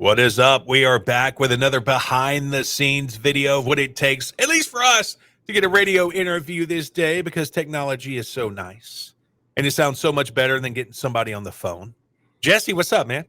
What is up? We are back with another behind the scenes video of what it takes, at least for us, to get a radio interview this day because technology is so nice and it sounds so much better than getting somebody on the phone. Jesse, what's up, man?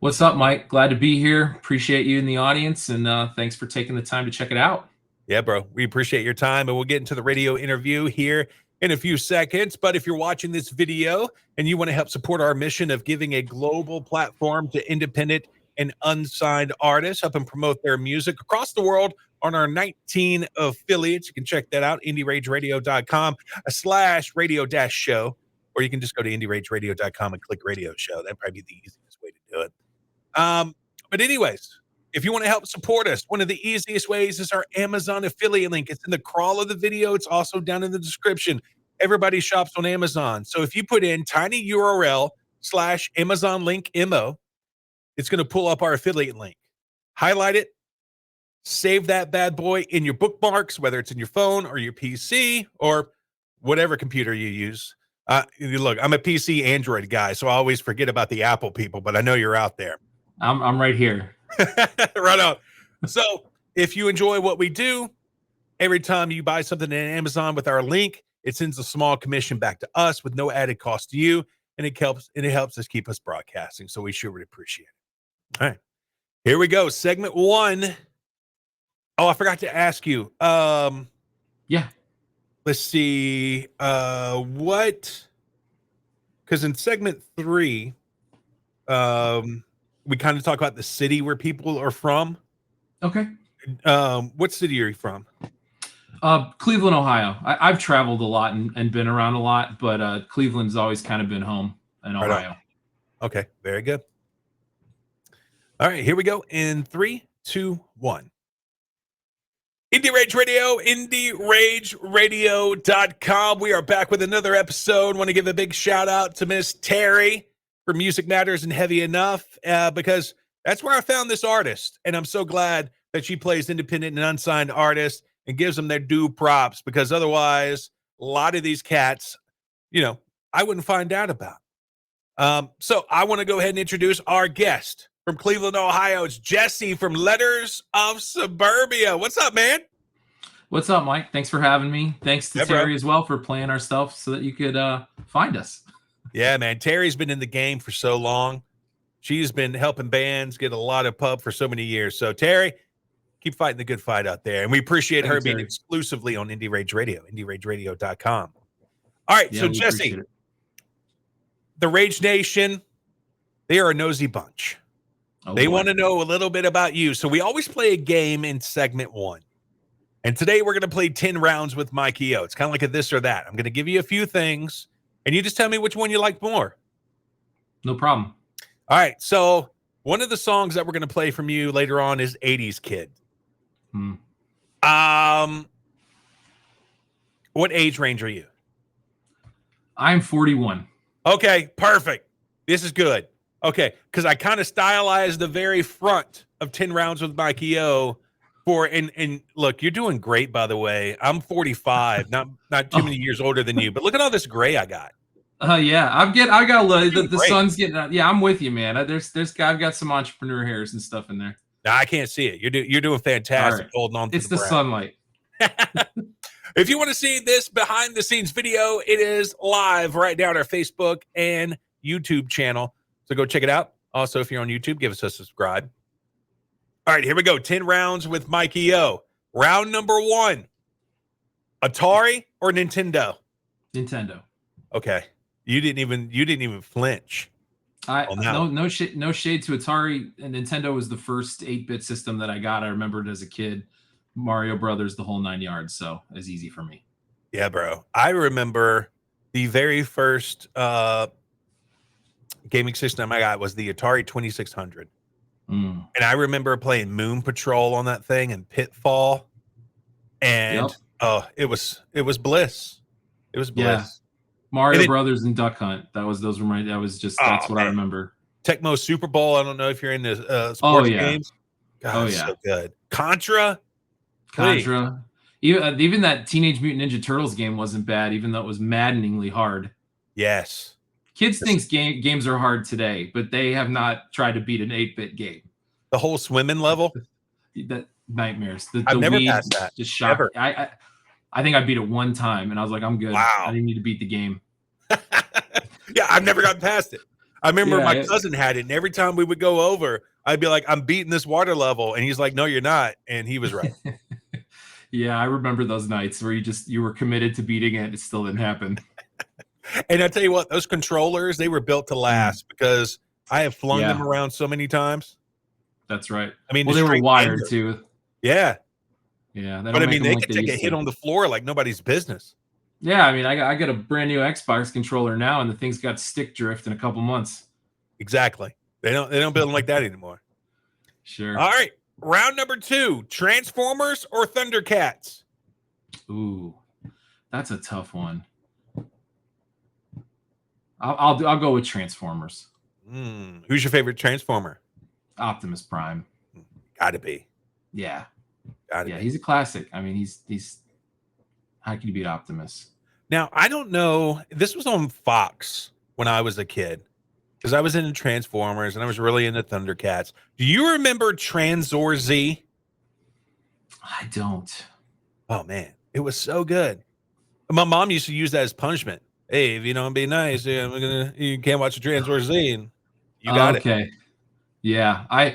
What's up, Mike? Glad to be here. Appreciate you in the audience, and thanks for taking the time to check it out. Yeah, bro. We appreciate your time, and we'll get into the radio interview here in a few seconds. But if you're watching this video and you want to help support our mission of giving a global platform to independent and unsigned artists, help them promote their music across the world on our 19 affiliates, you can check that out, indierageradio.com/radio-show, or you can just go to indierageradio.com and click radio show. That'd probably be the easiest way to do it. But anyways, if you want to help support us, one of the easiest ways is our Amazon affiliate link. It's in the crawl of the video. It's also down in the description. Everybody shops on Amazon. So if you put in tinyurl/Amazon link MO, it's going to pull up our affiliate link. Highlight it. Save that bad boy in your bookmarks, whether it's in your phone or your PC or whatever computer you use. Look, I'm a PC Android guy, so I always forget about the Apple people, but I know you're out there. I'm right here. Right on. So if you enjoy what we do, every time you buy something in Amazon with our link, it sends a small commission back to us with no added cost to you, and it helps us keep us broadcasting. So we sure would appreciate it. All right, here we go. Segment one. Oh, I forgot to ask you. Yeah. Let's see. What? Because in segment three, we kind of talk about the city where people are from. Okay. What city are you from? Cleveland, Ohio. I've traveled a lot and been around a lot, but Cleveland's always kind of been home in Ohio. Right. Okay, very good. All right, here we go. In 3, 2, 1. Indie Rage Radio, IndieRageRadio.com. We are back with another episode. Want to give a big shout out to Miss Terry for Music Matters and Heavy Enough, because that's where I found this artist. And I'm so glad that she plays independent and unsigned artists and gives them their due props, because otherwise, a lot of these cats, I wouldn't find out about. So I want to go ahead and introduce our guest from Cleveland, Ohio. It's Jesse from Letters of Suburbia. What's up, man? What's up, Mike? Thanks for having me. Thanks to Terry as well for playing our stuff so that you could find us. Yeah, man. Terry's been in the game for so long. She's been helping bands get a lot of pub for so many years. So, Terry, keep fighting the good fight out there. And we appreciate her being exclusively on Indie Rage Radio, IndieRageRadio.com. All right, so Jesse, the Rage Nation, they are a nosy bunch. They want to know a little bit about you. So we always play a game in segment one. And today we're going to play 10 rounds with Mikey O. It's kind of like a this or that. I'm going to give you a few things, and you just tell me which one you like more. No problem. All right. So one of the songs that we're going to play from you later on is 80s Kid. What age range are you? I'm 41. Okay, perfect. This is good. Okay, because I kind of stylized the very front of 10 rounds with Mikey O for, and look, you're doing great, by the way. I'm 45, not too many years older than you, but look at all this gray I got. Yeah, I got the sun's getting out. Yeah, I'm with you, man. I've got some entrepreneur hairs and stuff in there. No, I can't see it. You're doing fantastic, holding on to it's the sunlight. If you want to see this behind the scenes video, it is live right now on our Facebook and YouTube channel. So go check it out. Also, if you're on YouTube, give us a subscribe. All right, here we go. 10 rounds with Mikey O. Round number 1. Atari or Nintendo? Nintendo. Okay. You didn't even flinch. No shade to Atari, and Nintendo was the first 8-bit system that I got. I remembered as a kid. Mario Brothers, the whole 9 yards. So it was easy for me. Yeah, bro. I remember the very first gaming system I got was the Atari 2600. And I remember playing Moon Patrol on that thing and Pitfall. And it was bliss. It was bliss. Yeah. Mario Brothers and Duck Hunt. That's what I remember. Tecmo Super Bowl. I don't know if you're into sports games. God, so good. Contra. Even that Teenage Mutant Ninja Turtles game wasn't bad, even though it was maddeningly hard. Yes. Kids think games are hard today, but they have not tried to beat an 8-bit game. The whole swimming level? That nightmares. I've never weed passed that. just shocked. I think I beat it one time, and I was like, I'm good. Wow. I didn't need to beat the game. Yeah, I've never gotten past it. I remember my cousin had it, and every time we would go over, I'd be like, I'm beating this water level. And he's like, no, you're not. And he was right. Yeah, I remember those nights where you were committed to beating it. It still didn't happen. And I tell you what, those controllers, they were built to last because I have flung them around so many times. That's right. I mean, well, they were wired too. Yeah. Yeah. But I mean, they could take a hit on the floor like nobody's business. Yeah. I mean, I got a brand new Xbox controller now, and the thing's got stick drift in a couple months. Exactly. They don't build them like that anymore. Sure. All right. Round number 2, Transformers or Thundercats? Ooh, that's a tough one. I'll go with Transformers. Who's your favorite Transformer? Optimus Prime. Gotta be. Yeah. Gotta be. He's a classic. I mean, he's how can you beat Optimus? Now, I don't know. This was on Fox when I was a kid because I was into Transformers and I was really into Thundercats. Do you remember Tranzor Z? I don't. Oh, man. It was so good. My mom used to use that as punishment. Hey, if you don't be nice, you can't watch the Tranzor Z. And you got it. Okay. Yeah. I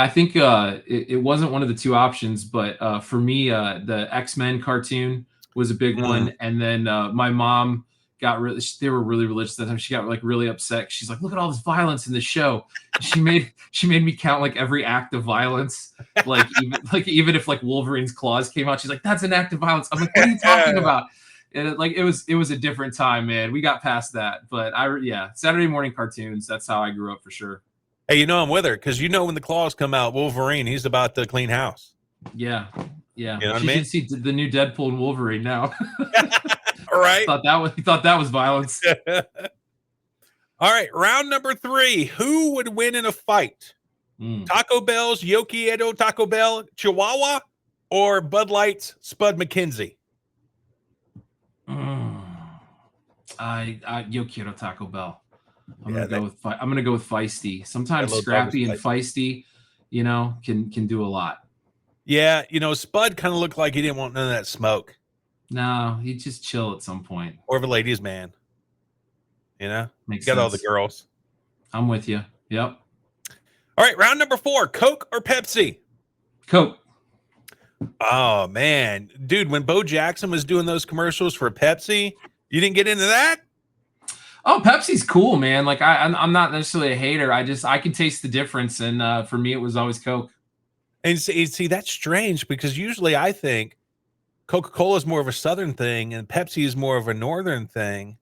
think it wasn't one of the two options, but for me, the X-Men cartoon was a big one. And then my mom they were really religious that time. She got like really upset. She's like, look at all this violence in the show. She made me count like every act of violence. Even if like Wolverine's claws came out, she's like, that's an act of violence. I'm like, what are you talking about? And it was a different time, man. We got past that. But Saturday morning cartoons, that's how I grew up for sure. Hey, I'm with her because when the claws come out, Wolverine, he's about to clean house. Yeah. Yeah. You know what I mean? Should see the new Deadpool and Wolverine now. All right. He thought that was violence. All right. Round number 3. Who would win in a fight? Taco Bell's Yoki Edo Taco Bell Chihuahua or Bud Light's Spud McKenzie? Yo quiero Taco Bell. I'm gonna go with feisty. Sometimes scrappy and feisty, can do a lot. Yeah, Spud kind of looked like he didn't want none of that smoke. No, he'd just chill at some point. Or of a ladies' man. Makes got sense. all the girls. I'm with you. Yep. All right, round number 4, Coke or Pepsi? Coke. Oh man, dude, when Bo Jackson was doing those commercials for Pepsi, you didn't get into that? Oh, Pepsi's cool, man. Like I'm not necessarily a hater. I can taste the difference, and for me, it was always Coke. And see, that's strange because usually I think Coca-Cola is more of a Southern thing and Pepsi is more of a Northern thing.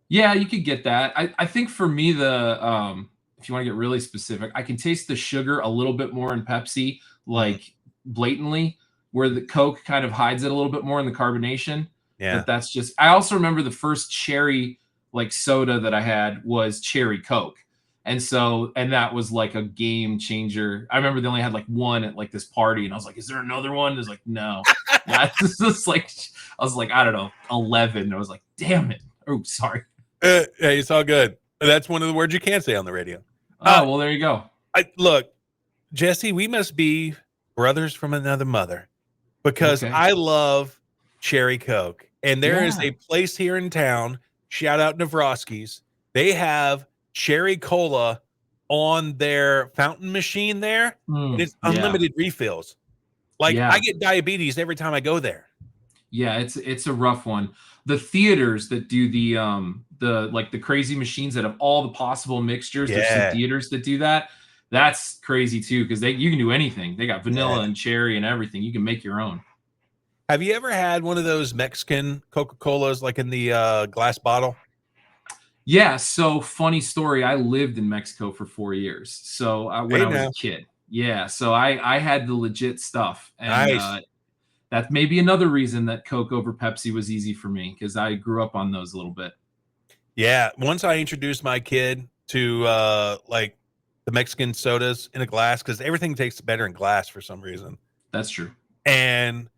Yeah, you could get that. I think for me, if you want to get really specific, I can taste the sugar a little bit more in Pepsi, like blatantly, where the Coke kind of hides it a little bit more in the carbonation. Yeah. But that's just, I also remember the first cherry like soda that I had was cherry Coke. And that was like a game changer. I remember they only had like one at like this party, and I was like, is there another one? There's like, no. It's like, I was like, I don't know, 11. I was like, damn it. Oh, sorry. Hey, it's all good. That's one of the words you can't say on the radio. Oh, well, there you go. Look, Jesse, we must be brothers from another mother because I love cherry Coke. And there is a place here in town, shout out Navrosky's. They have cherry cola on their fountain machine there. And it's unlimited refills. Like I get diabetes every time I go there. Yeah, it's a rough one. The theaters that do the crazy machines that have all the possible mixtures. There's some theaters that do that. That's crazy too, because you can do anything. They got vanilla and cherry and everything. You can make your own. Have you ever had one of those Mexican Coca-Colas like in the glass bottle? Yeah. So funny story. I lived in Mexico for 4 years. So when I was a kid. Yeah. So I had the legit stuff. And that's maybe another reason that Coke over Pepsi was easy for me, because I grew up on those a little bit. Yeah. Once I introduced my kid to like the Mexican sodas in a glass, because everything tastes better in glass for some reason. That's true. And,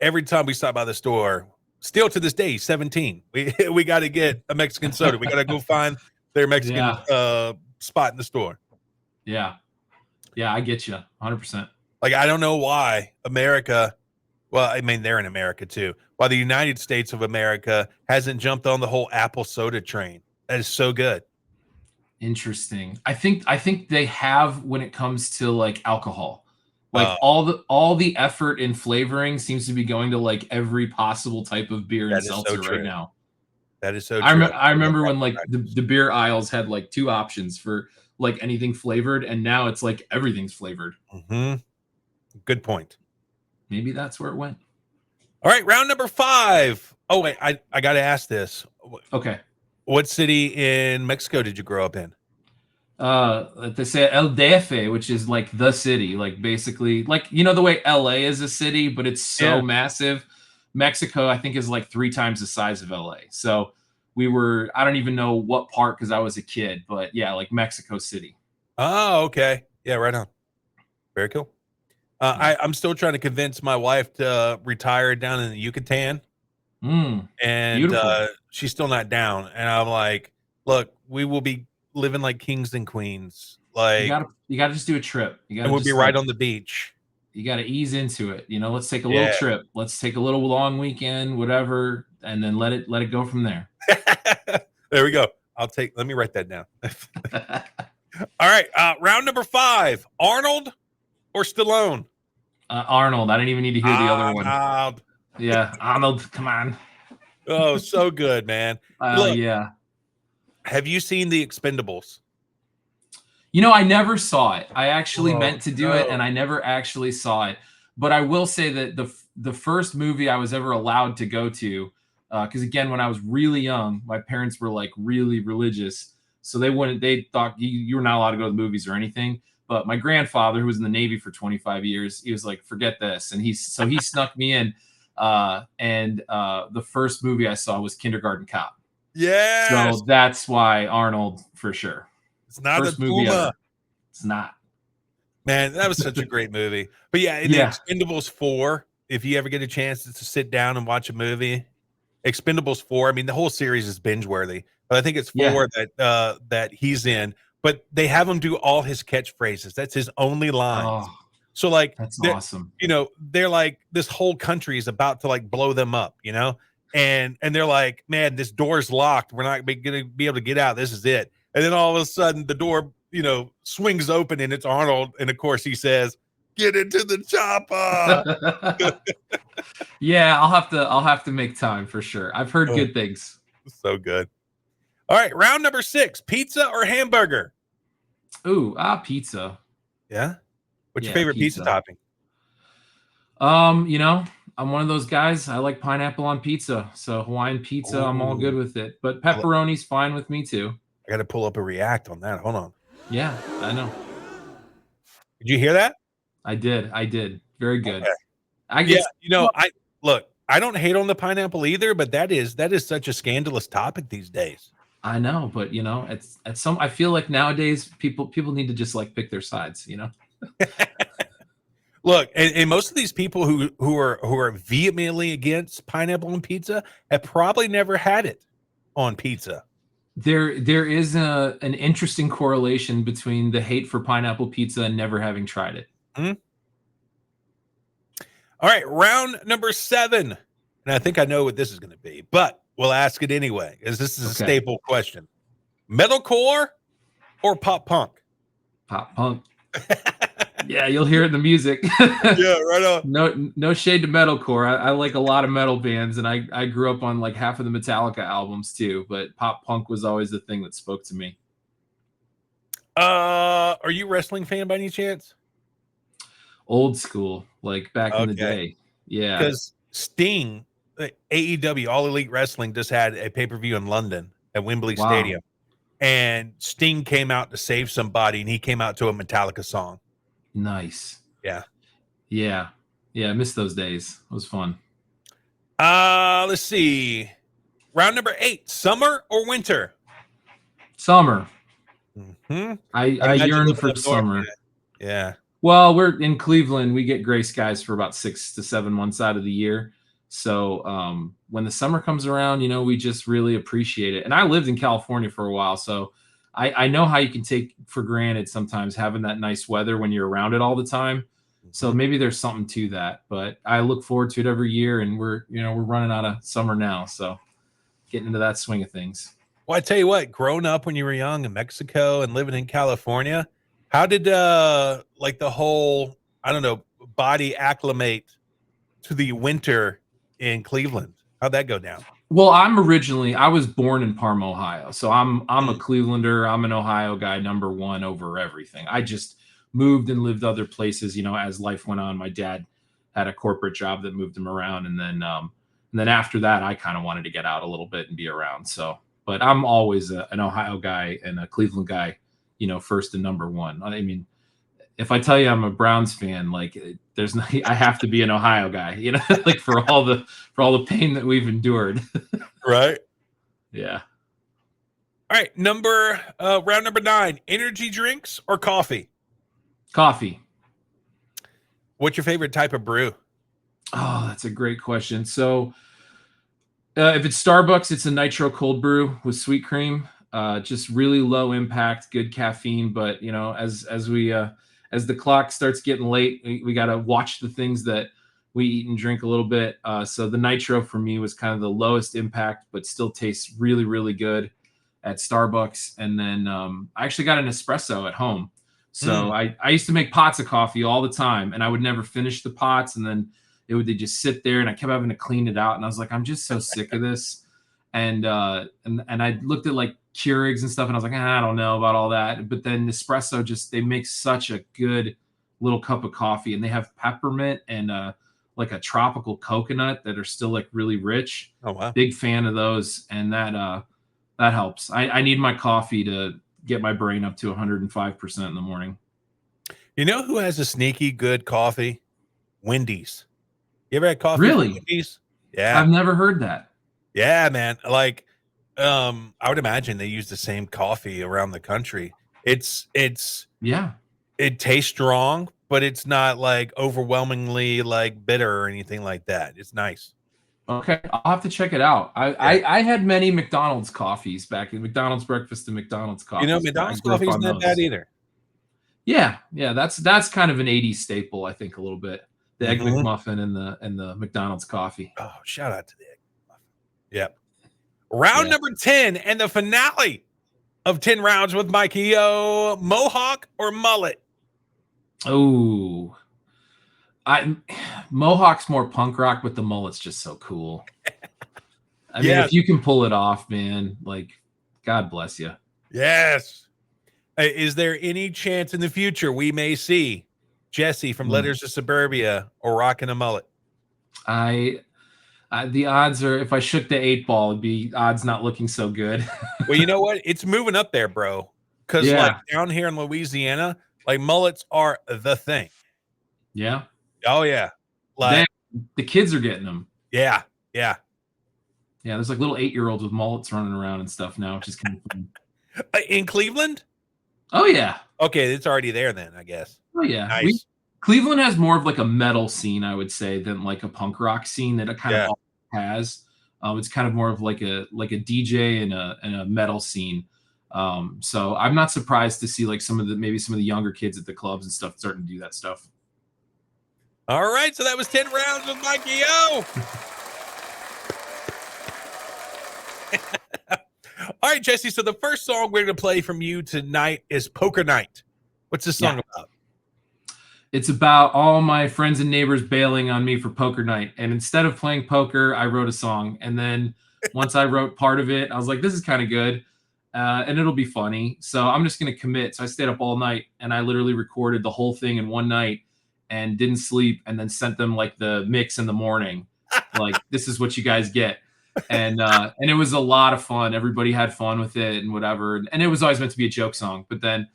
every time we stop by the store, Still to this day, he's 17. We got to get a Mexican soda. We got to go find their Mexican spot in the store. Yeah. Yeah, I get you 100%. Like, I don't know why America, well, I mean, they're in America too, why the United States of America hasn't jumped on the whole apple soda train. That is so good. Interesting. I think they have when it comes to like alcohol. Like all the effort and flavoring seems to be going to like every possible type of beer and seltzer right now. That is so true. I remember when like the beer aisles had like 2 options for like anything flavored, and now it's like everything's flavored. Mm-hmm. Good point. Maybe that's where it went. All right, round number 5. Oh wait, I got to ask this. Okay. What city in Mexico did you grow up in? They say El DF, which is like the city, like basically like, you know, the way LA is a city, but it's so massive. Mexico, I think, is like 3 times the size of LA. So I don't even know what part because I was a kid, but yeah, like Mexico City. Oh, okay. Yeah, right on. Very cool. I'm still trying to convince my wife to retire down in the Yucatan. And she's still not down. And I'm like, look, we will be living like kings and queens. Like, you gotta just do a trip. And we'll be right on the beach. You got to ease into it. You know, let's take a little trip. Let's take a little long weekend, whatever, and then let it go from there. There we go. Let me write that down. All right. Round number 5, Arnold or Stallone? Arnold. I didn't even need to hear the other one. Yeah. Arnold. Come on. Oh, so good, man. Look, yeah. Have you seen The Expendables? You know, I never saw it. I actually meant to do it, and I never actually saw it. But I will say that the first movie I was ever allowed to go to, because again, when I was really young, my parents were like really religious, so they thought you were not allowed to go to the movies or anything. But my grandfather, who was in the Navy for 25 years, he was like, forget this, and he snuck me in. And the first movie I saw was Kindergarten Cop. Yeah. So that's why Arnold for sure. It's not first a movie ever. It's not. Man, that was such a great movie. But yeah, in the Expendables 4, if you ever get a chance to sit down and watch a movie, Expendables 4, I mean, the whole series is binge worthy, but I think it's 4 that he's in. But they have him do all his catchphrases. That's his only lines. Oh, so like, that's awesome. You know, they're like, this whole country is about to like blow them up, you know, and they're like, man, this door's locked. We're not going to be able to get out. This is it. And then all of a sudden the door, you know, swings open and it's Arnold. And of course he says, get into the chopper. Yeah, I'll have to make time for sure. I've heard good things. So good. All right, round number 6, pizza or hamburger? Ooh, pizza. Yeah. What's your favorite pizza topping? You know, I'm one of those guys. I like pineapple on pizza. So Hawaiian pizza, I'm all good with it. But pepperoni's fine with me too. I got to pull up a react on that. Hold on. Yeah, I know. Did you hear that? I did. Very good. Okay. I guess you know, I don't hate on the pineapple either, but that is such a scandalous topic these days. I know, but you know, I feel like nowadays people need to just like pick their sides, you know. Look, and most of these people who are vehemently against pineapple on pizza have probably never had it on pizza. There is an interesting correlation between the hate for pineapple pizza and never having tried it. Mm-hmm. All right, round number 7. And I think I know what this is going to be, but we'll ask it anyway, because this is a staple question. Metalcore or pop punk? Pop punk. Yeah, you'll hear it in the music. Yeah, right on. No shade to metalcore. I like a lot of metal bands, and I grew up on like half of the Metallica albums too, but pop punk was always the thing that spoke to me. Are you a wrestling fan by any chance? Old school, like back in the day. Yeah. Because Sting, AEW, All Elite Wrestling, just had a pay-per-view in London at Wembley Stadium. And Sting came out to save somebody, and he came out to a Metallica song. Nice. Yeah. I missed those days. It was fun. Let's see. Round number 8, summer or winter? Summer. Mm-hmm. I yearn for summer. Yeah. Well, we're in Cleveland. We get gray skies for about 6 to 7 months out of the year. So when the summer comes around, we just really appreciate it. And I lived in California for a while, so I know how you can take for granted sometimes having that nice weather when you're around it all the time. So maybe there's something to that, but I look forward to it every year, and we're running out of summer now. So getting into that swing of things. Well, I tell you what, growing up when you were young in Mexico and living in California, how did like the whole, I don't know, body acclimate to the winter in Cleveland? How'd that go down? Well, I was born in Parma, Ohio. So I'm a Clevelander. I'm an Ohio guy, number one over everything. I just moved and lived other places, as life went on. My dad had a corporate job that moved him around. And then after that, I kind of wanted to get out a little bit and be around. So, but I'm always an Ohio guy and a Cleveland guy, first and number one. I mean, if I tell you I'm a Browns fan, like I have to be an Ohio guy, like for all the pain that we've endured. Right. Yeah. All right. Round number 9, energy drinks or coffee? Coffee. What's your favorite type of brew? Oh, that's a great question. So if it's Starbucks, it's a nitro cold brew with sweet cream. Just really low impact, good caffeine. But as the clock starts getting late, we got to watch the things that we eat and drink a little bit. So the nitro for me was kind of the lowest impact, but still tastes really, really good at Starbucks. And then I actually got an espresso at home. So I used to make pots of coffee all the time, and I would never finish the pots. And then they just sit there, and I kept having to clean it out. And I was like, I'm just so sick of this. And I looked at like Keurigs and stuff, and I was like, I don't know about all that. But then Nespresso they make such a good little cup of coffee, and they have peppermint and like a tropical coconut that are still like really rich. Oh wow! Big fan of those, and that helps. I need my coffee to get my brain up to 105% in the morning. You know who has a sneaky good coffee? Wendy's. You ever had coffee? Really? Wendy's? Yeah. I've never heard that. Yeah, man. Like, I would imagine they use the same coffee around the country. It tastes strong, but it's not like overwhelmingly like bitter or anything like that. It's nice. Okay, I'll have to check it out. I had many McDonald's coffees back in McDonald's breakfast and McDonald's coffee. McDonald's coffee is not bad either. Yeah, that's kind of an 80s staple, I think, a little bit. The Egg McMuffin and the McDonald's coffee. Oh, shout out to the Egg McMuffin. Yep. Round number 10 and the finale of 10 rounds with Mikey O. Mohawk or mullet? Oh, Mohawk's more punk rock, but the mullet's just so cool. I mean, if you can pull it off, man, like, God bless you. Yes. Is there any chance in the future we may see Jesse from Letters to Suburbia or rocking a mullet? The odds are, if I shook the 8-ball, it'd be odds not looking so good. Well, you know what? It's moving up there, bro. Because like down here in Louisiana, like mullets are the thing. Yeah. Oh yeah. Like the kids are getting them. Yeah. There's like little 8-year-olds with mullets running around and stuff now, which is kind of fun. In Cleveland? Oh yeah. Okay, it's already there then, I guess. Oh yeah. Nice. Cleveland has more of like a metal scene, I would say, than like a punk rock scene that it kind of has. It's kind of more of like a DJ and a metal scene. So I'm not surprised to see like maybe some of the younger kids at the clubs and stuff starting to do that stuff. All right, so that was 10 rounds with Mikey O. All right, Jesse. So the first song we're going to play from you tonight is Poker Night. What's this song about? It's about all my friends and neighbors bailing on me for poker night. And instead of playing poker, I wrote a song. And then once I wrote part of it, I was like, this is kind of good. And it'll be funny. So I'm just going to commit. So I stayed up all night and I literally recorded the whole thing in one night and didn't sleep, and then sent them like the mix in the morning. Like, this is what you guys get. And it was a lot of fun. Everybody had fun with it and whatever. And it was always meant to be a joke song. But then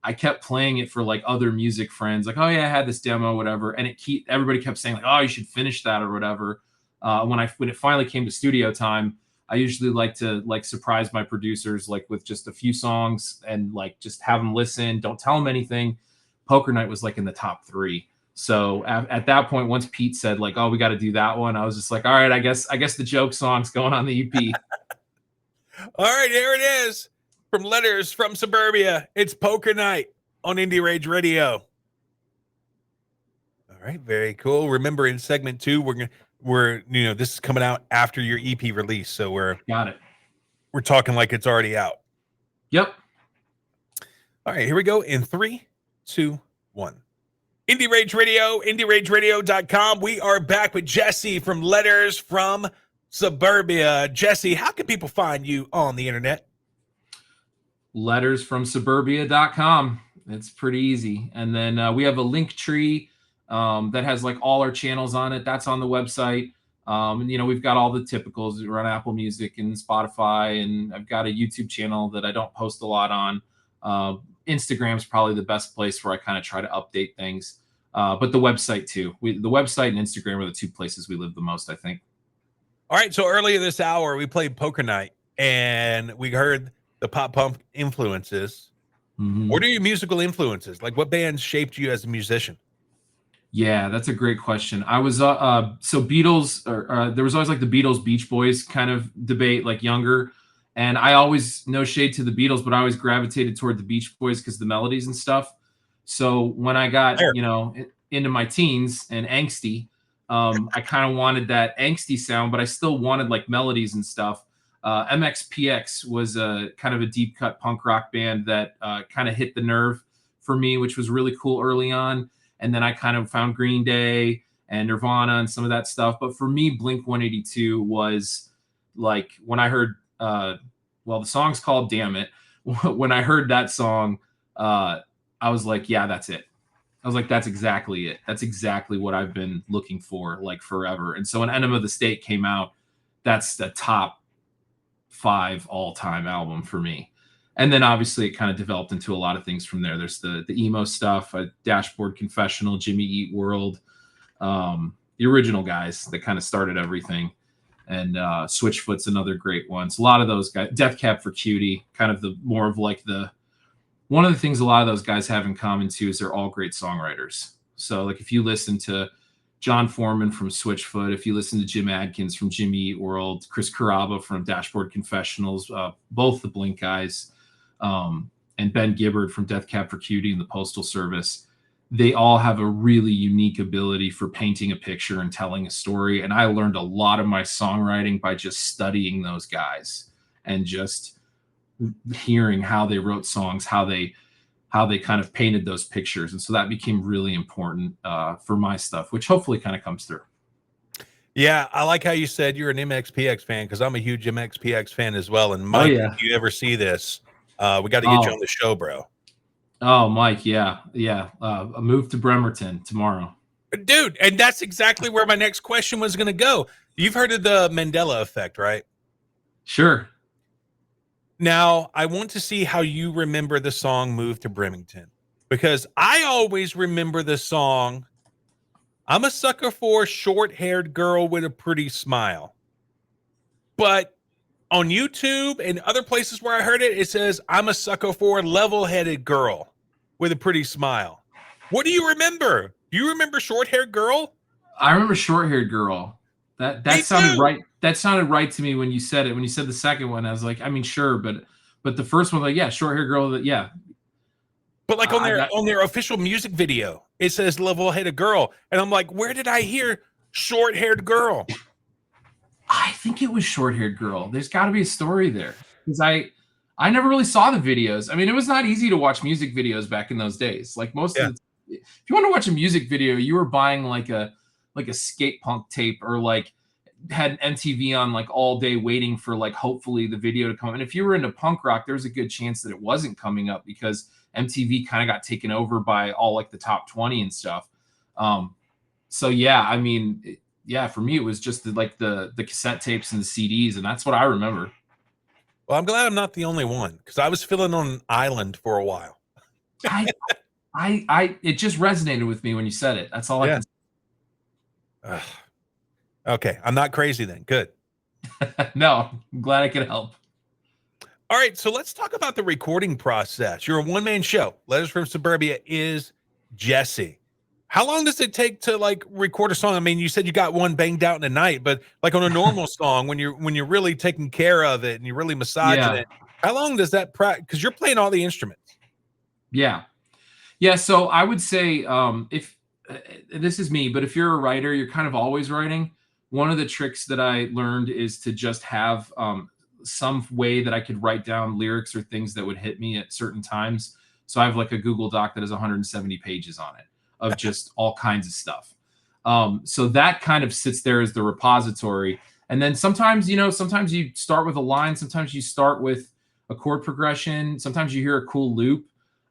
I kept playing it for like other music friends, like, oh yeah, I had this demo, whatever. And everybody kept saying like, oh, you should finish that or whatever. When it finally came to studio time, I usually like to like surprise my producers, like with just a few songs and like just have them listen. Don't tell them anything. Poker Night was like in the top 3. So at that point, once Pete said like, "Oh, we got to do that one," I was just like, "All right, I guess the joke song's going on the EP." All right, here it is from Letters from Suburbia. It's Poker Night on Indie Rage Radio. All right, very cool. Remember, in segment 2, we're this is coming out after your EP release, so we're talking like it's already out. Yep. All right, here we go in 3, 2, 1. Indie Rage Radio, IndieRageRadio.com. We are back with Jesse from Letters from Suburbia. Jesse, how can people find you on the internet? Lettersfromsuburbia.com. It's pretty easy. And then we have a link tree that has like all our channels on it. That's on the website. And, we've got all the typicals. We're on Apple Music and Spotify, and I've got a YouTube channel that I don't post a lot on. Instagram's probably the best place where I kind of try to update things. But the website too. The website and Instagram are the 2 places we live the most, I think. All right. So earlier this hour, we played Poker Night, and we heard the pop punk influences. Mm-hmm. What are your musical influences? Like, what bands shaped you as a musician? Yeah, that's a great question. I was so Beatles, or there was always like the Beatles, Beach Boys kind of debate, like younger. And I always, no shade to the Beatles, but I always gravitated toward the Beach Boys because the melodies and stuff. So when I got, into my teens and angsty, I kind of wanted that angsty sound, but I still wanted like melodies and stuff. MXPX was a kind of a deep cut punk rock band that kind of hit the nerve for me, which was really cool early on. And then I kind of found Green Day and Nirvana and some of that stuff. But for me, Blink-182 was like when I heard, the song's called Damn It. When I heard that song, I was like, yeah, that's it. I was like, that's exactly it. That's exactly what I've been looking for like forever. And so when Enema of the State came out, that's the top 5 all-time album for me. And then obviously it kind of developed into a lot of things from there. There's the emo stuff, Dashboard Confessional, Jimmy Eat World, the original guys that kind of started everything. And Switchfoot's another great one. So a lot of those guys, Death Cab for Cutie, kind of the more of like one of the things a lot of those guys have in common too is they're all great songwriters. So like if you listen to John Foreman from Switchfoot, if you listen to Jim Adkins from Jimmy Eat World, Chris Carrabba from Dashboard Confessionals, both the Blink guys, and Ben Gibbard from Death Cab for Cutie and the Postal Service, they all have a really unique ability for painting a picture and telling a story. And I learned a lot of my songwriting by just studying those guys and just hearing how they wrote songs, how they kind of painted those pictures. And so that became really important for my stuff, which hopefully kind of comes through. Yeah, I like how you said you're an MXPX fan, because I'm a huge MXPX fan as well. And Mike, if you ever see this, we got to get you on the show, bro. Oh, Mike, yeah. A move to Bremerton tomorrow. Dude, and that's exactly where my next question was going to go. You've heard of the Mandela effect, right? Sure. Now, I want to see how you remember the song Move to Bremerton, because I always remember the song, I'm a sucker for a short-haired girl with a pretty smile. But on YouTube and other places where I heard it, it says, I'm a sucker for a level-headed girl with a pretty smile. What do you remember? Do you remember short-haired girl? I remember short-haired girl. That sounded right. That sounded right to me when you said it. When you said the second one, I was like, I mean, sure, but the first one, like, yeah, short-haired girl. Yeah. But like on their official music video, it says level-headed girl, and I'm like, where did I hear short-haired girl? I think it was short-haired girl. There's got to be a story there, because I never really saw the videos. I mean, it was not easy to watch music videos back in those days. Like if you want to watch a music video, you were buying like a skate punk tape, or like had MTV on like all day waiting for like hopefully the video to come. And if you were into punk rock, there's a good chance that it wasn't coming up because MTV kind of got taken over by all like the top 20 and stuff. So yeah, I mean, for me, it was just the cassette tapes and the CDs, and that's what I remember. Well, I'm glad I'm not the only one, because I was feeling on an island for a while. It just resonated with me when you said it. That's all I can say. Okay, I'm not crazy then. Good. No, I'm glad I could help. All right, so let's talk about the recording process. You're a one-man show. Letters from Suburbia is Jesse. How long does it take to like record a song? I mean, you said you got one banged out in a night, but like on a normal song, when you're really taking care of it and you're really massaging Yeah. it, how long does that practice? Because you're playing all the instruments. Yeah. Yeah. So I would say if this is me, but if you're a writer, you're kind of always writing. One of the tricks that I learned is to just have some way that I could write down lyrics or things that would hit me at certain times. So I have like a Google Doc that has 170 pages on it of just all kinds of stuff. So that kind of sits there as the repository. And then sometimes, sometimes you start with a line, sometimes you start with a chord progression, sometimes you hear a cool loop.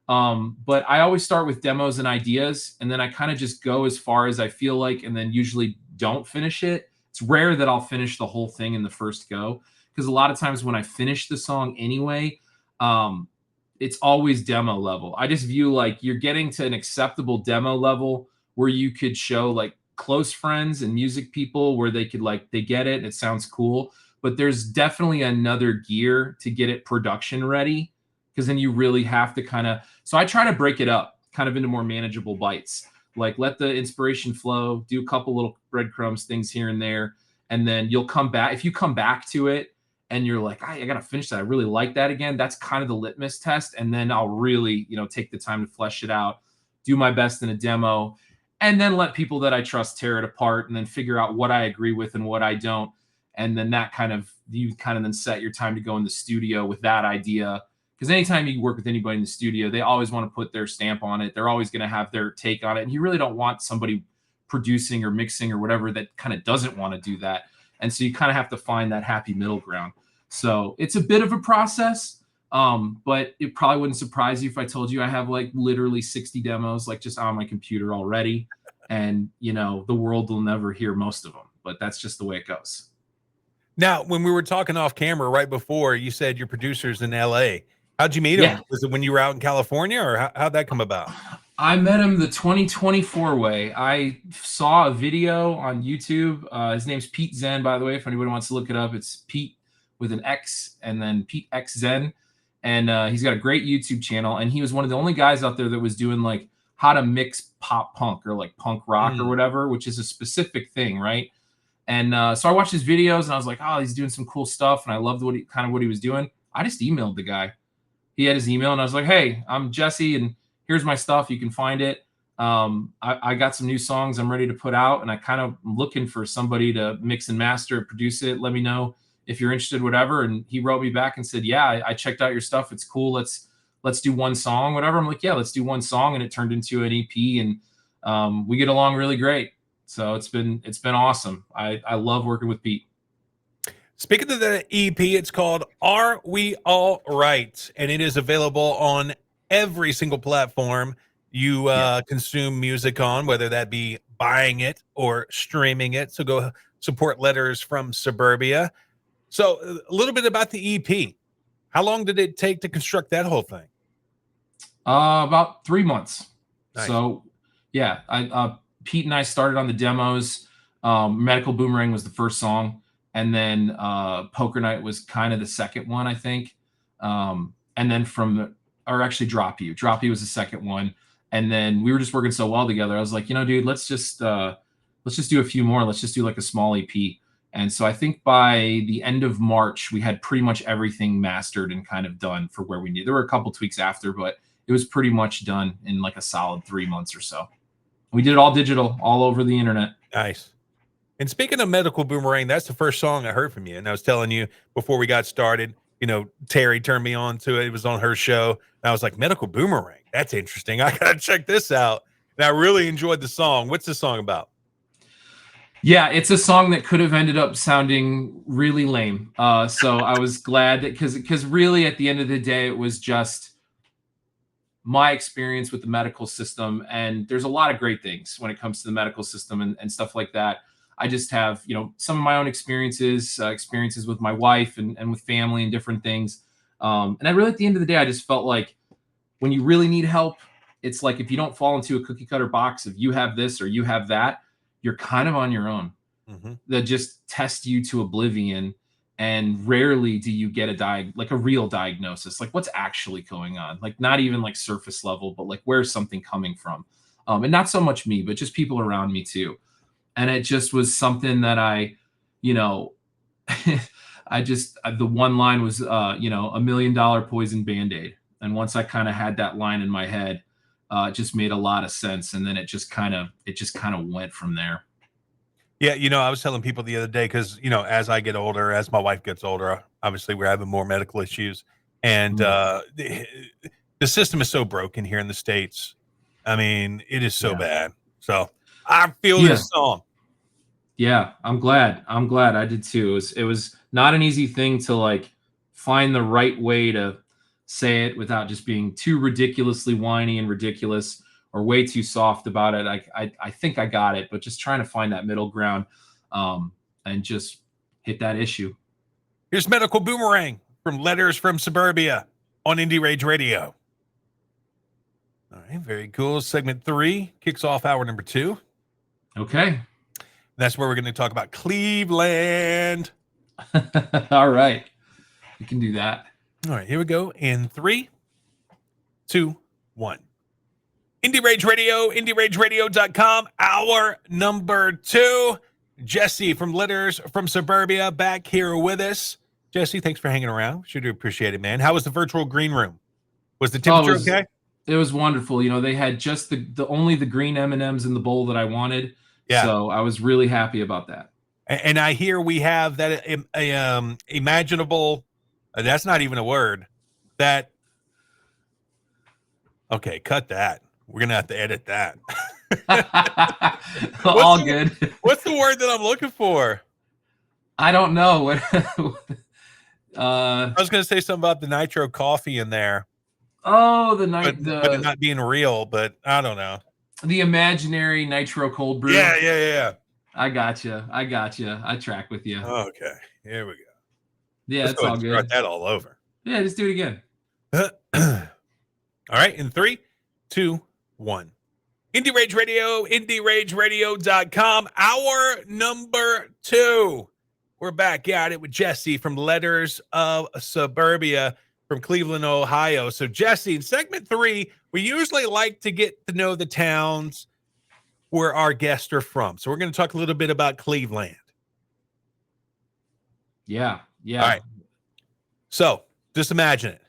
But I always start with demos and ideas, and then I kind of just go as far as I feel like, and then usually don't finish it. It's rare that I'll finish the whole thing in the first go, because a lot of times when I finish the song anyway, it's always demo level. I just view like you're getting to an acceptable demo level where you could show like close friends and music people where they could like, they get it and it sounds cool. But there's definitely another gear to get it production ready, because then you really have to kind of, so I try to break it up kind of into more manageable bites. Like let the inspiration flow, do a couple little breadcrumbs, things here and there. And then you'll come back. If you come back to it and you're like, I got to finish that, I really like that again, that's kind of the litmus test. And then I'll really, take the time to flesh it out, do my best in a demo, and then let people that I trust tear it apart and then figure out what I agree with and what I don't. And then you kind of then set your time to go in the studio with that idea. Because anytime you work with anybody in the studio, they always want to put their stamp on it. They're always going to have their take on it. And you really don't want somebody producing or mixing or whatever that kind of doesn't want to do that. And so you kind of have to find that happy middle ground. So it's a bit of a process, but it probably wouldn't surprise you if I told you I have like literally 60 demos, like just on my computer already. And, the world will never hear most of them, but that's just the way it goes. Now, when we were talking off camera right before, you said your producer's in LA. How'd you meet him? Was it when you were out in California, or how'd that come about? I met him the 2024 way. I saw a video on YouTube. His name's Pete Zen, by the way. If anybody wants to look it up, it's Pete with an X and then Pete X Zen. And he's got a great YouTube channel. And he was one of the only guys out there that was doing like how to mix pop punk or like punk rock or whatever, which is a specific thing, right? And so I watched his videos and I was like, oh, he's doing some cool stuff. And I loved what he was doing. I just emailed the guy. He had his email and I was like, hey, I'm Jesse and here's my stuff. You can find it. I got some new songs I'm ready to put out, and I kind of looking for somebody to mix and master, produce it. Let me know if you're interested, whatever. And he wrote me back and said, yeah, I checked out your stuff. It's cool. Let's do one song, whatever. I'm like, yeah, let's do one song. And it turned into an EP, and we get along really great. So it's been awesome. I love working with Pete. Speaking of the EP, it's called Are We All Right? And it is available on every single platform you consume music on, whether that be buying it or streaming it. So go support Letters from Suburbia. So a little bit about the EP. How long did it take to construct that whole thing? About 3 months. Nice. So yeah, Pete and I started on the demos. Medical Boomerang was the first song. And then Poker Night was kind of the second one, I think. And then Drop You. Drop You was the second one. And then we were just working so well together. I was like, dude, let's just do a few more. Let's just do like a small EP. And so I think by the end of March, we had pretty much everything mastered and kind of done for where we needed. There were a couple tweaks after, but it was pretty much done in like a solid 3 months or so. We did it all digital, all over the internet. Nice. And speaking of Medical Boomerang, that's the first song I heard from you. And I was telling you before we got started, Terry turned me on to it. It was on her show. And I was like, Medical Boomerang, that's interesting. I got to check this out. And I really enjoyed the song. What's the song about? Yeah, it's a song that could have ended up sounding really lame. So I was glad that because really at the end of the day, it was just my experience with the medical system. And there's a lot of great things when it comes to the medical system and stuff like that. I just have, some of my own experiences with my wife and with family and different things. And I really, at the end of the day, I just felt like when you really need help, it's like if you don't fall into a cookie cutter box, if you have this or you have that, you're kind of on your own. That just test you to oblivion. And rarely do you get a real diagnosis, like what's actually going on, like not even like surface level, but like where's something coming from. and not so much me, but just people around me too. And it just was something that I, you know, the one line was, $1 million poison Band-Aid. And once I kind of had that line in my head, it just made a lot of sense. And then it just kind of went from there. Yeah. I was telling people the other day, cause as I get older, as my wife gets older, obviously we're having more medical issues, and, the system is so broken here in the States. I mean, it is so bad. So I feel this song. Yeah, I'm glad I did too. It was not an easy thing to like find the right way to say it without just being too ridiculously whiny and ridiculous, or way too soft about it. I think I got it, but just trying to find that middle ground, and just hit that issue. Here's Medical Boomerang from Letters from Suburbia on Indie Rage Radio. All right, very cool. Segment 3 kicks off hour number 2. Okay. That's where we're going to talk about Cleveland. All right. We can do that. All right, here we go. In 3, 2, 1. Indie Rage Radio, IndieRageRadio.com. Hour number 2. Jesse from Letters from Suburbia back here with us. Jesse, thanks for hanging around. Sure do appreciate it, man. How was the virtual green room? Was the temperature okay? It was wonderful. They had just only the green M&Ms in the bowl that I wanted. Yeah. So I was really happy about that. And I hear we have that imaginable, that's not even a word, that, okay, cut that. We're going to have to edit that. All good. What's the word that I'm looking for? I don't know. I was going to say something about the nitro coffee in there. Oh, but it not being real, but I don't know. The imaginary nitro cold brew. Yeah. I gotcha. I track with you. Okay, here we go. Yeah, it's all good. Start that all over. Yeah, just do it again. All right, in 3, 2, 1. Indie Rage Radio, IndieRageRadio.com. Hour number 2. We're back at it with Jesse from Letters of Suburbia from Cleveland, Ohio. So, Jesse, in segment 3, we usually like to get to know the towns where our guests are from. So, we're going to talk a little bit about Cleveland. Yeah. All right. So, just imagine it.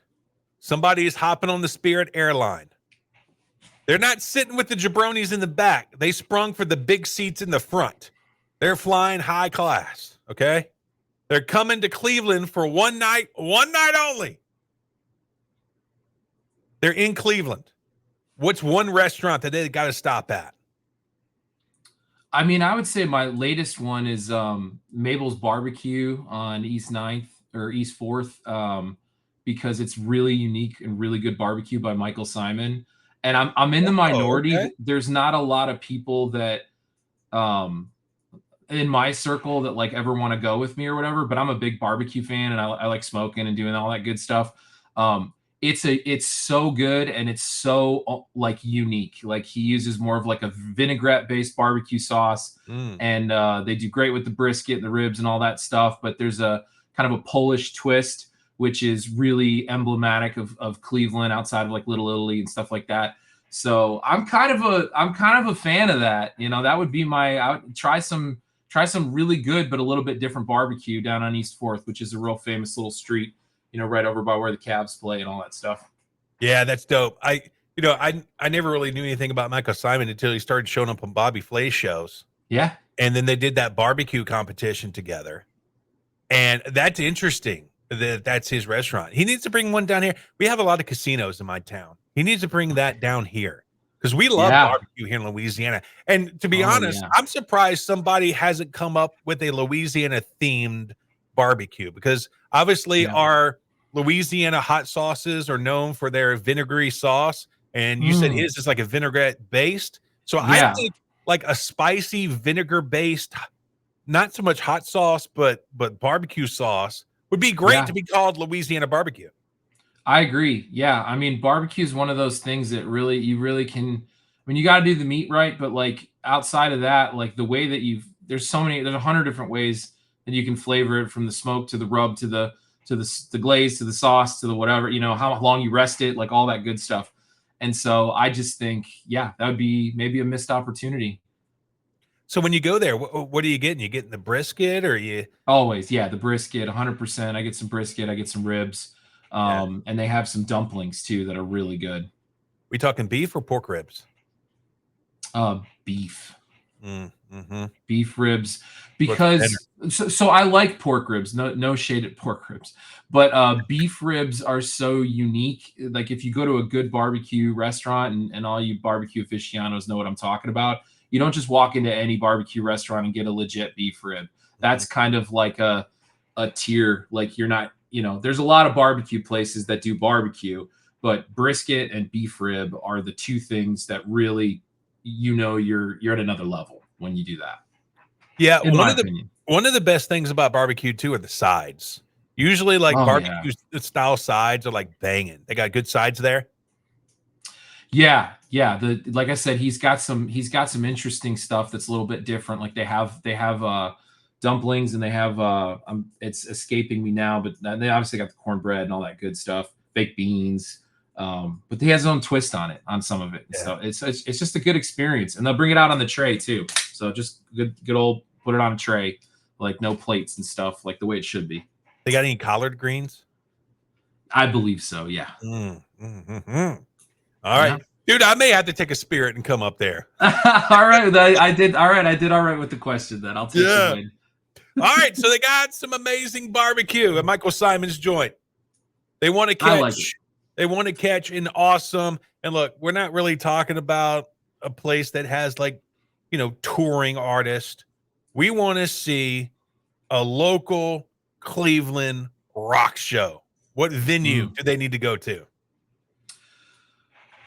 Somebody is hopping on the Spirit airline. They're not sitting with the jabronis in the back. They sprung for the big seats in the front. They're flying high class, okay? They're coming to Cleveland for one night only. They're in Cleveland. What's one restaurant that they got to stop at? I mean, I would say my latest one is Mabel's Barbecue on East 9th or East 4th, because it's really unique and really good barbecue by Michael Simon. And I'm in the minority. Okay. There's not a lot of people that in my circle that like ever want to go with me or whatever, but I'm a big barbecue fan and I like smoking and doing all that good stuff. It's so good and it's so like unique. Like he uses more of like a vinaigrette based barbecue sauce, and they do great with the brisket and the ribs and all that stuff. But there's a kind of a Polish twist, which is really emblematic of Cleveland outside of like Little Italy and stuff like that. So I'm kind of a fan of that. That would be I would try some really good but a little bit different barbecue down on East 4th, which is a real famous little street, right over by where the Cavs play and all that stuff. Yeah, that's dope. I never really knew anything about Michael Simon until he started showing up on Bobby Flay's shows. Yeah. And then they did that barbecue competition together. And that's interesting. That's his restaurant. He needs to bring one down here. We have a lot of casinos in my town. He needs to bring that down here because we love barbecue here in Louisiana. And to be honest, I'm surprised somebody hasn't come up with a Louisiana themed barbecue, because obviously our Louisiana hot sauces are known for their vinegary sauce. And you said his is like a vinaigrette based. So I think like a spicy vinegar based, not so much hot sauce, but barbecue sauce would be great to be called Louisiana barbecue. I agree. Yeah. I mean, barbecue is one of those things that you really can, I mean, you got to do the meat right. But like outside of that, like the way that there's 100 different ways that you can flavor it, from the smoke to the rub to the glaze to the sauce to the whatever, how long you rest it, like all that good stuff. And so I just think, yeah, that would be maybe a missed opportunity. So when you go there, what are you getting? You getting the brisket, or you? Always, yeah, the brisket, 100%. I get some brisket, I get some ribs, Yeah. and they have some dumplings too that are really good. We talking beef or pork ribs? Beef. Mm-hmm. Beef ribs, What's for dinner? because so I like pork ribs. No shade at pork ribs, but beef ribs are so unique. Like if you go to a good barbecue restaurant, and all you barbecue aficionados know what I'm talking about. You don't just walk into any barbecue restaurant and get a legit beef rib. That's kind of like a tier. Like you're not, there's a lot of barbecue places that do barbecue, but brisket and beef rib are the two things that really, you're at another level when you do that. Yeah, In my opinion. one of the best things about barbecue too are the sides. Usually, like Oh yeah. barbecue style sides are like banging. They got good sides there. Yeah, yeah. Like I said, he's got some interesting stuff that's a little bit different. Like they have dumplings, and they have it's escaping me now, but they obviously got the cornbread and all that good stuff, baked beans. But he has his own twist on it, on some of it. Yeah. So it's just a good experience, and they'll bring it out on the tray too. So just good old put it on a tray, like no plates and stuff, like the way it should be. They got any collard greens? I believe so. Yeah. Mm-hmm. All right, dude. I may have to take a Spirit and come up there. All right, I did. All right, I did all right with the question. Then I'll take the win. All right, so they got some amazing barbecue at Michael Simon's joint. They want to catch. Like it. They want to catch an awesome. And look, we're not really talking about a place that has like, touring artists. We want to see a local Cleveland rock show. What venue do they need to go to?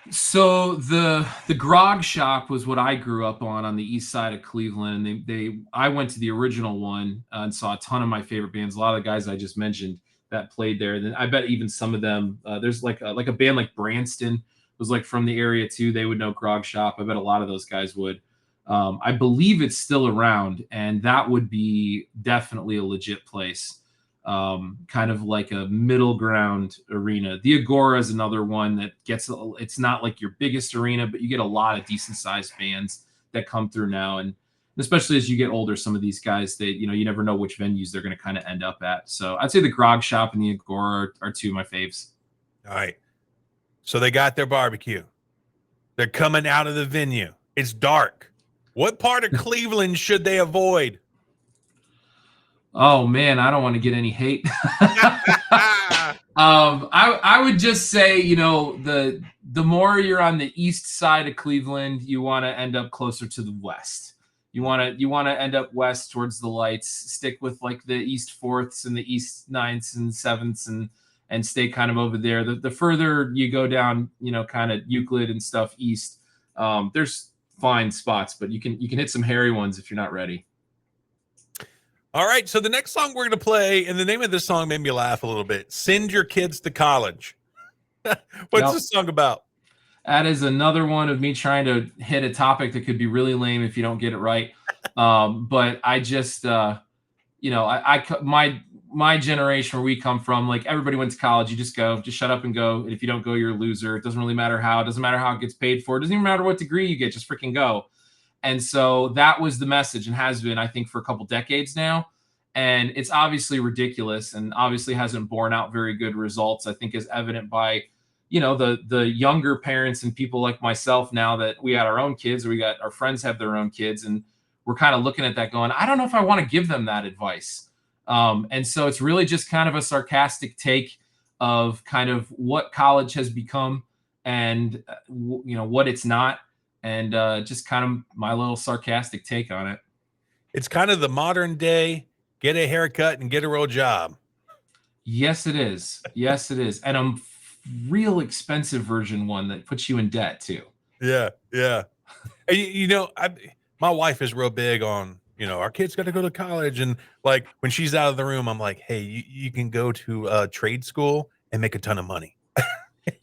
So the Grog Shop was what I grew up on the east side of Cleveland. And I went to the original one and saw a ton of my favorite bands. A lot of the guys I just mentioned that played there. And then I bet even some of them, there's like a band like Branston was like from the area too. They would know Grog Shop. I bet a lot of those guys would. I believe it's still around, and that would be definitely a legit place. Kind of like a middle ground arena. The Agora is another one that it's not like your biggest arena, but you get a lot of decent sized bands that come through now. And especially as you get older, some of these guys, you never know which venues they're going to kind of end up at. So I'd say the Grog Shop and the Agora are two of my faves. All right. So they got their barbecue. They're coming out of the venue. It's dark. What part of Cleveland should they avoid? Oh man, I don't want to get any hate. I would just say, the more you're on the east side of Cleveland, you want to end up closer to the west. You want to end up west towards the lights. Stick with like the east fourths and the east ninths and sevenths, and stay kind of over there. The further you go down, kind of Euclid and stuff east, there's fine spots, but you can hit some hairy ones if you're not ready. All right, so the next song we're going to play, and the name of this song made me laugh a little bit. Send Your Kids to College. What's this song about? That is another one of me trying to hit a topic that could be really lame if you don't get it right. But I just, my generation where we come from, like everybody went to college. You just go, just shut up and go. And if you don't go, you're a loser. It doesn't really matter how. It doesn't matter how it gets paid for. It doesn't even matter what degree you get. Just freaking go. And so that was the message, and has been, I think, for a couple decades now. And it's obviously ridiculous, and obviously hasn't borne out very good results. I think is evident by, the younger parents and people like myself now that we got our own kids, or we got our friends have their own kids, and we're kind of looking at that going, I don't know if I want to give them that advice. And so it's really just kind of a sarcastic take of kind of what college has become, and what it's not. And just kind of my little sarcastic take on it. It's kind of the modern day, get a haircut and get a real job. Yes, it is. Yes, it is. And a real expensive version one that puts you in debt too. Yeah, yeah. And, my wife is real big on, our kids got to go to college. And like when she's out of the room, I'm like, hey, you can go to trade school and make a ton of money.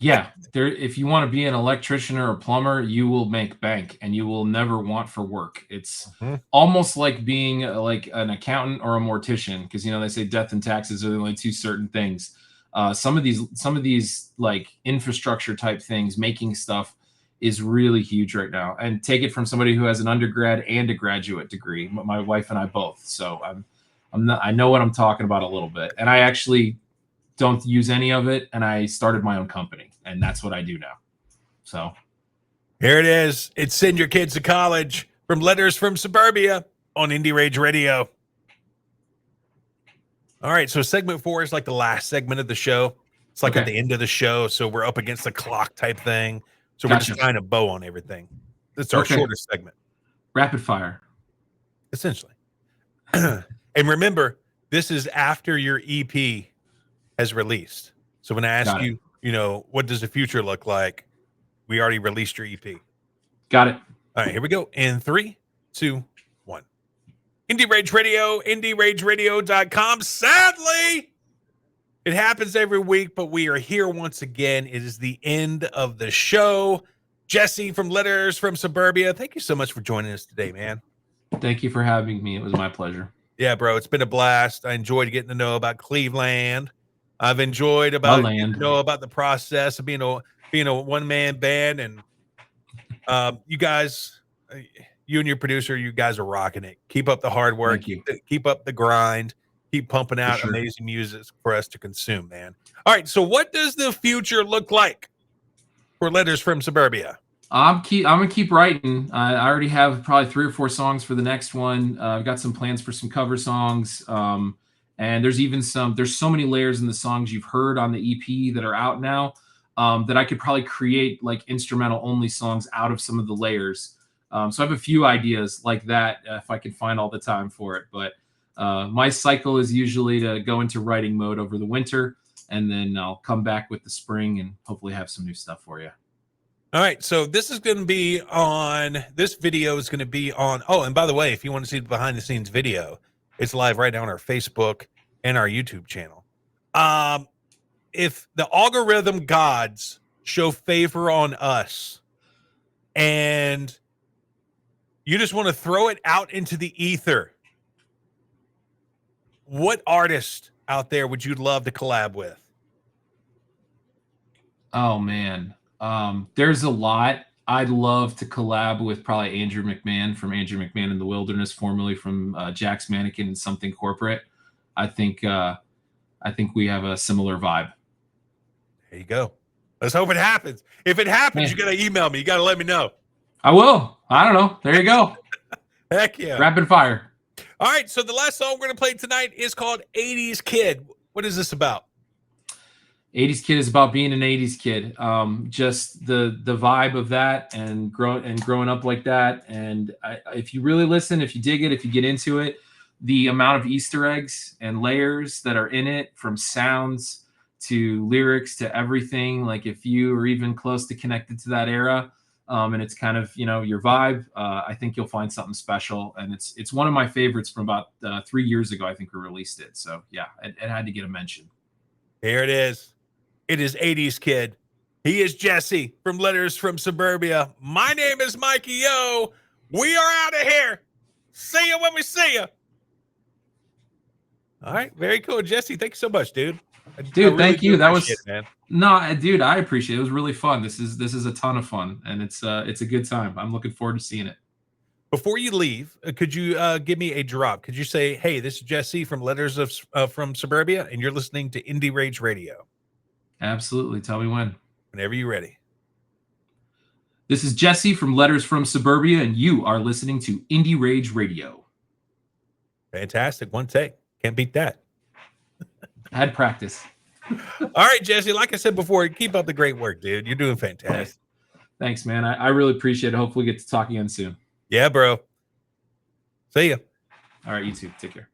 Yeah, if you want to be an electrician or a plumber, you will make bank and you will never want for work. It's almost like being like an accountant or a mortician, because they say death and taxes are the only two certain things. Some of these like infrastructure type things, making stuff, is really huge right now. And take it from somebody who has an undergrad and a graduate degree. My wife and I both. So I know what I'm talking about a little bit. And I actually don't use any of it. And I started my own company, and that's what I do now. So here it is. It's Send Your Kids to College from Letters from Suburbia on Indie Rage Radio. All right, so segment 4 is like the last segment of the show. It's like at the end of the show, so we're up against the clock type thing. So we're just trying to bow on everything. It's our shortest segment. Rapid fire. Essentially. And remember, this is after your EP has released. So when I ask you, what does the future look like? We already released your EP. Got it. All right, here we go. In 3, 2, 1. Indie Rage Radio, IndieRageRadio.com. Sadly, it happens every week, but we are here once again. It is the end of the show. Jesse from Letters from Suburbia, thank you so much for joining us today, man. Thank you for having me. It was my pleasure. Yeah, bro, it's been a blast. I enjoyed getting to know about Cleveland. I've enjoyed about the process of being a one-man band, and you guys, you and your producer, you guys are rocking it. Keep up the hard work. Keep up the grind. Keep pumping out amazing music for us to consume, man. All right, so what does the future look like for Letters from Suburbia? I'm gonna keep writing. I already have probably 3 or 4 songs for the next one. I've got some plans for some cover songs. And there's so many layers in the songs you've heard on the EP that are out now, that I could probably create like instrumental only songs out of some of the layers. So I have a few ideas like that if I can find all the time for it. But my cycle is usually to go into writing mode over the winter, and then I'll come back with the spring and hopefully have some new stuff for you. All right. So this video is going to be on. Oh, and by the way, if you want to see the behind the scenes video, it's live right now on our Facebook and our YouTube channel. If the algorithm gods show favor on us and you just want to throw it out into the ether, what artist out there would you love to collab with? Oh, man. There's a lot. I'd love to collab with probably Andrew McMahon from Andrew McMahon in the Wilderness, formerly from Jack's Mannequin and Something Corporate. I think we have a similar vibe. There you go. Let's hope it happens. If it happens, you got to email me. You got to let me know. I will. I don't know. There you go. Heck yeah. Rapid fire. All right. So the last song we're going to play tonight is called 80s Kid. What is this about? 80s Kid is about being an 80s kid. Just the vibe of that and growing up like that. And if you really listen, if you dig it, if you get into it, the amount of Easter eggs and layers that are in it, from sounds to lyrics to everything, like if you are even close to connected to that era, and it's kind of, your vibe, I think you'll find something special. And it's one of my favorites from about 3 years ago. I think we released it. So yeah, it had to get a mention. Here it is. It is 80s Kid. He is Jesse from Letters from Suburbia. My name is Mikey O. We are out of here. See you when we see you. All right. Very cool. Jesse, thank you so much, dude. Dude, thank you. That was, man. No, dude, I appreciate it. It was really fun. This is a ton of fun, and it's a good time. I'm looking forward to seeing it. Before you leave, could you give me a drop? Could you say, hey, this is Jesse from Letters from Suburbia, and you're listening to Indie Rage Radio? Absolutely. Tell me when. Whenever you're ready. This is Jesse from Letters from Suburbia, and you are listening to Indie Rage Radio. Fantastic. One take. Can't beat that. I had practice. All right, Jesse. Like I said before, keep up the great work, dude. You're doing fantastic. Thanks, man. I really appreciate it. Hopefully we get to talk again soon. Yeah, bro. See ya. All right, you too. Take care.